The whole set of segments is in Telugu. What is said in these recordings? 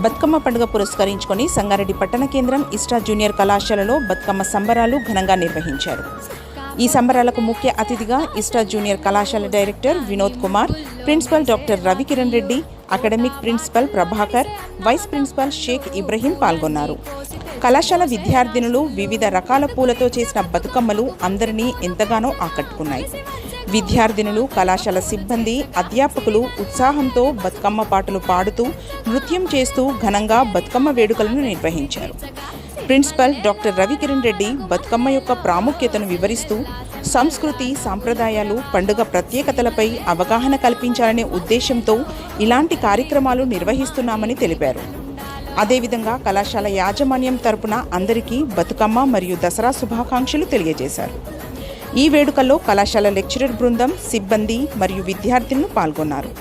బతుకమ్మ పండుగ పురస్కరించుకొని సంగారెడ్డి పట్టణ కేంద్రం ఇస్టా జూనియర్ కళాశాలలో బతుకమ్మ సంబరాలు ఘనంగా నిర్వహించారు. ఈ సంబరాలకు ముఖ్య అతిథిగా ఇస్టా జూనియర్ కళాశాల director Vinod Kumar, principal doctor Ravikiran Reddy, academic principal Prabhakar, vice principal Sheikh Ibrahim పాల్గొన్నారు. కళాశాల విద్యార్థినులు వివిధ రకాల పూలతో చేసిన బతుకమ్మలు అందరినీ ఎంతగానో ఆకట్టుకున్నాయి. విద్యార్థినులు, కళాశాల సిబ్బంది, అధ్యాపకులు ఉత్సాహంతో బతుకమ్మ పాటలు పాడుతూ నృత్యం చేస్తూ ఘనంగా బతుకమ్మ వేడుకలను నిర్వహించారు. ప్రిన్సిపల్ డాక్టర్ రవికిరణ్ రెడ్డి బతుకమ్మ యొక్క ప్రాముఖ్యతను వివరిస్తూ సంస్కృతి, సాంప్రదాయాలు, పండుగ ప్రత్యేకతలపై అవగాహన కల్పించాలనే ఉద్దేశంతో ఇలాంటి కార్యక్రమాలు నిర్వహిస్తున్నామని తెలిపారు. అదేవిధంగా కళాశాల యాజమాన్యం తరపున అందరికీ బతుకమ్మ మరియు దసరా శుభాకాంక్షలు తెలియజేశారు. ఈ వేడుకల్లో కళాశాల లెక్చరర్ బృందం, సిబ్బంది మరియు విద్యార్థులు పాల్గొన్నారు.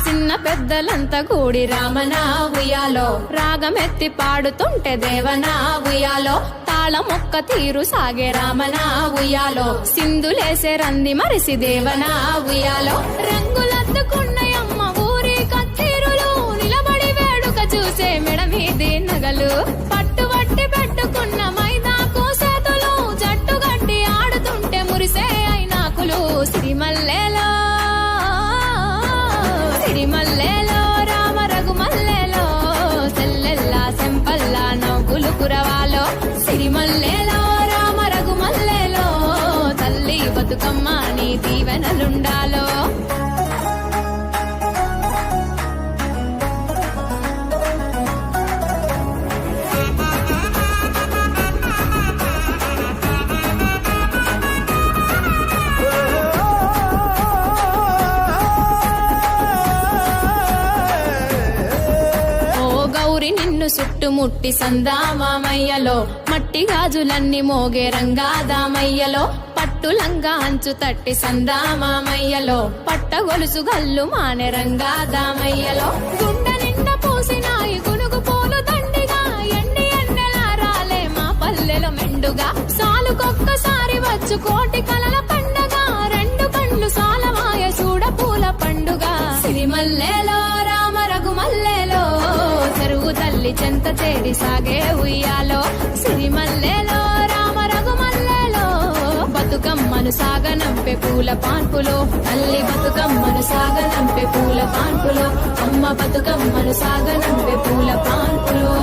చిన్న పెద్దలంతా కూడి రామనా ఉయ్యాలో, రాగమెత్తి పాడుతుంటే దేవనా ఉయ్యాలో, తాళమొక్క తీరు సాగే రామనా ఉయ్యాలో, సింధులేసే రంది మరిసి దేవనా ఉయ్యాలో, రంగులద్దుకున్నయమ్మ ఊరి కత్తీరులు, నిలబడి వేడుక చూసే మెడ మీది నగలు, పట్టుబట్టి పెట్టుకున్న మైదాకు సేతులు, జట్టుగట్టి ఆడుతుంటే మురిసే అయినాకులు, సిరిమల్లెలో సిరిమల్లెలో రామ రఘుమల్లెలో, సెల్లెల్లా సెంపల్లా నవ్వులు కురవాలో, సిరిమల్లెలో రామ రఘుమల్లెలో, తల్లి బతుకమ్మ నీ దీవెనలుండాలో. నిన్ను చుట్టుముట్టి సందామామయ్యలో, మట్టి గాజులన్నీ మోగే రంగాదామయ్యలో, పట్టులంగా అంచు తట్టి సందామామయ్యలో, పట్ట గొలుసు గల్లు మానే రంగాదామయ్యలో, గుండె నిండా పూసినాయి గునుగు పూలు దండిగా, ఎండి ఎండలా రాలే మా పల్లెల మెండుగా, సాలుకొక్కసారి వచ్చు కోటి కలల పండగ, రెండు కళ్ళు సాలమాయ చూడ పూల పండుగ, సిరిమల్లెలో రామ రఘుమల్లెలో, చెరువు తల్లి చెంత చేరి సాగే ఉయ్యాలో, సిరిమల్లెలో రామ రఘుమల్లెలో, బతుకమ్మను సాగనంపే పూల పాన్పులో, తల్లి బతుకమ్మను సాగనంపే పూల పాన్పులో, అమ్మ బతుకమ్మను సాగనంపే పూల పాన్పులో.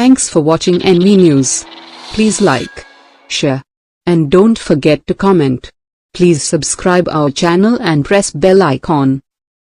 Thanks for watching NV News. Please like, share, and don't forget to comment. Please subscribe our channel and press bell icon.